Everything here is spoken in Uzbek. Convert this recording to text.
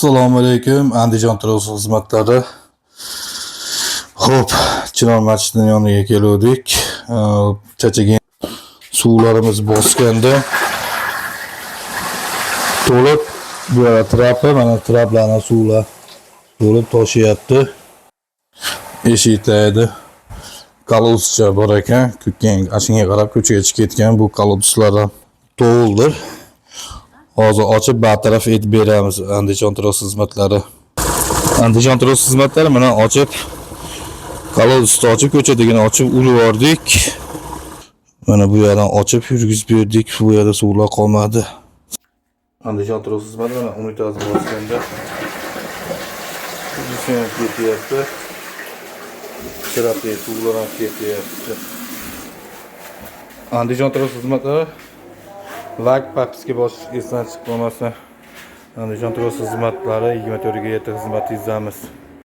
Assalomu alaykum, Andijon transport xizmatlari. Xo'p, Chinor masjidining yoniga keldik. Chachagan suvlarimiz bosganda to'lib bu yerda trapi, mana traplarni suvlar to'lib toshyapti. Eshitadi. Koloduscha bor ekan, kutgan, ashunga qarab ko'chaga chiqib ketgan bu koloduslar to'ldi. Hozir ochib bartaraf etib beramiz Andijon transport xizmatlari. Andijon transport xizmatlari mana ochib, kolodusni ochib, ko'chadagini ochib urib. Mana bu yerdan ochib yurgizib berdik. Bu yerda suvlar qolmadi. Andijon transport xizmatlari mana unitazni bosganda ketyapti. Trapli suvlar ham ketyapti. Andijon transport xizmatlari vak papisga bosish esdan chiqib qolmasa, Andijon transport xizmatlari 24 ga xizmat izlamiz.